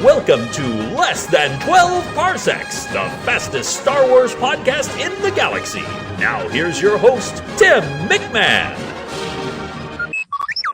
Welcome to Less Than 12 Parsecs, the fastest Star Wars podcast in the galaxy. Now here's your host, Tim McMahon.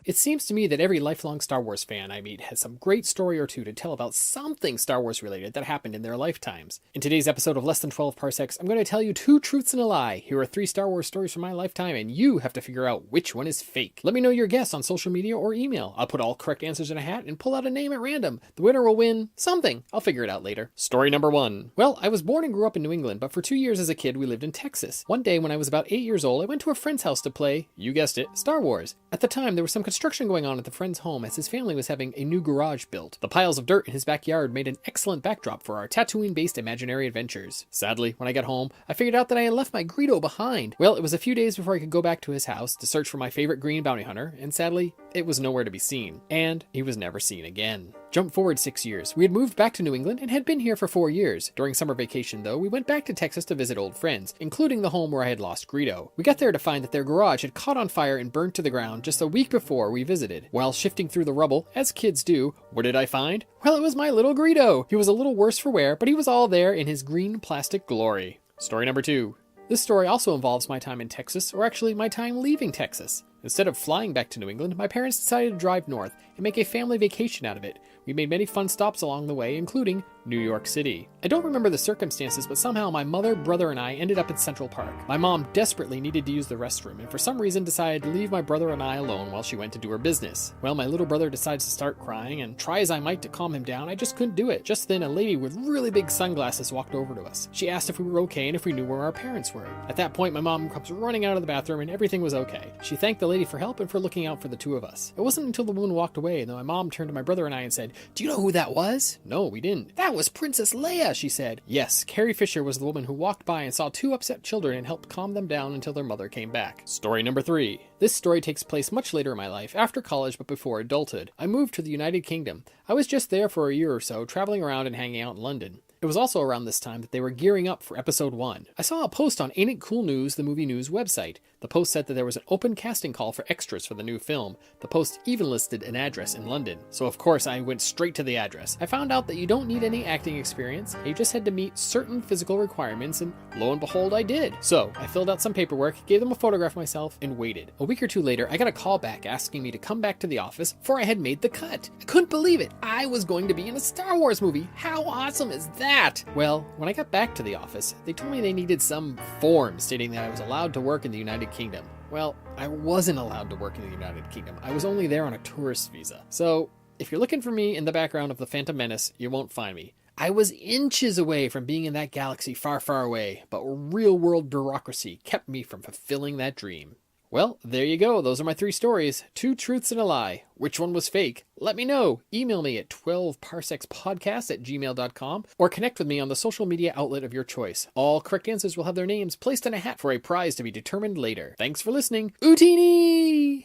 It seems to me that every lifelong Star Wars fan I meet has some great story or two to tell about something Star Wars related that happened in their lifetimes. In today's episode of Less Than 12 Parsecs, I'm going to tell you 2 truths and a lie. Here are 3 Star Wars stories from my lifetime, and you have to figure out which one is fake. Let me know your guess on social media or email. I'll put all correct answers in a hat and pull out a name at random. The winner will win something. I'll figure it out later. Story number 1. Well, I was born and grew up in New England, but for 2 years as a kid we lived in Texas. One day when I was about 8 years old, I went to a friend's house to play, you guessed it, Star Wars. At the time, there was some construction going on at the friend's home as his family was having a new garage built. The piles of dirt in his backyard made an excellent backdrop for our Tatooine-based imaginary adventures. Sadly, when I got home, I figured out that I had left my Greedo behind. Well, it was a few days before I could go back to his house to search for my favorite green bounty hunter, and sadly, it was nowhere to be seen. And he was never seen again. Jump forward 6 years. We had moved back to New England and had been here for 4 years. During summer vacation, though, we went back to Texas to visit old friends, including the home where I had lost Greedo. We got there to find that their garage had caught on fire and burned to the ground just a week before we visited. While shifting through the rubble, as kids do, what did I find? Well, it was my little Greedo. He was a little worse for wear, but he was all there in his green plastic glory. Story number 2. This story also involves my time in Texas, or actually my time leaving Texas. Instead of flying back to New England, my parents decided to drive north and make a family vacation out of it. We made many fun stops along the way, including New York City. I don't remember the circumstances, but somehow my mother, brother, and I ended up at Central Park. My mom desperately needed to use the restroom, and for some reason decided to leave my brother and I alone while she went to do her business. Well, my little brother decides to start crying, and try as I might to calm him down, I just couldn't do it. Just then, a lady with really big sunglasses walked over to us. She asked if we were okay and if we knew where our parents were. At that point, my mom comes running out of the bathroom, and everything was okay. She thanked the lady for help and for looking out for the 2 of us. It wasn't until the woman walked away that my mom turned to my brother and I and said, "Do you know who that was?" "No, we didn't." "That was Princess Leia," she said. Yes, Carrie Fisher was the woman who walked by and saw 2 upset children and helped calm them down until their mother came back. Story number 3. This story takes place much later in my life, after college but before adulthood. I moved to the United Kingdom. I was just there for a year or so, traveling around and hanging out in London. It was also around this time that they were gearing up for episode 1. I saw a post on Ain't It Cool News, the movie news website. The post said that there was an open casting call for extras for the new film. The post even listed an address in London. So of course I went straight to the address. I found out that you don't need any acting experience. You just had to meet certain physical requirements, and lo and behold, I did. So I filled out some paperwork, gave them a photograph of myself, and waited. A week or 2 later, I got a call back asking me to come back to the office, for I had made the cut. I couldn't believe it. I was going to be in a Star Wars movie. How awesome is that? Well, when I got back to the office, they told me they needed some form stating that I was allowed to work in the United Kingdom. Well, I wasn't allowed to work in the United Kingdom. I was only there on a tourist visa. So, if you're looking for me in the background of The Phantom Menace, you won't find me. I was inches away from being in that galaxy far, far away, but real-world bureaucracy kept me from fulfilling that dream. Well, there you go. Those are my 3 stories. 2 truths and a lie. Which one was fake? Let me know. Email me at 12parsekspodcast@gmail.com or connect with me on the social media outlet of your choice. All correct answers will have their names placed in a hat for a prize to be determined later. Thanks for listening. Utini!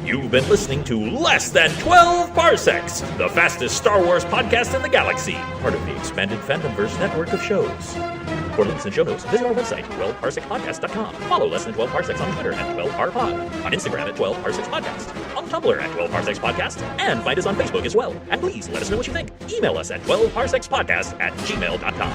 You've been listening to Less Than 12 Parsecs, the fastest Star Wars podcast in the galaxy, part of the expanded Fandomverse network of shows. For links and show notes, visit our website, TwelveParsecsPodcast.com. Follow Less Than 12 Parsecs on Twitter at 12parpod, on Instagram at 12parsecsPodcast, on Tumblr at 12parsecsPodcast, and find us on Facebook as well. And please let us know what you think. Email us at 12parsekspodcast@gmail.com.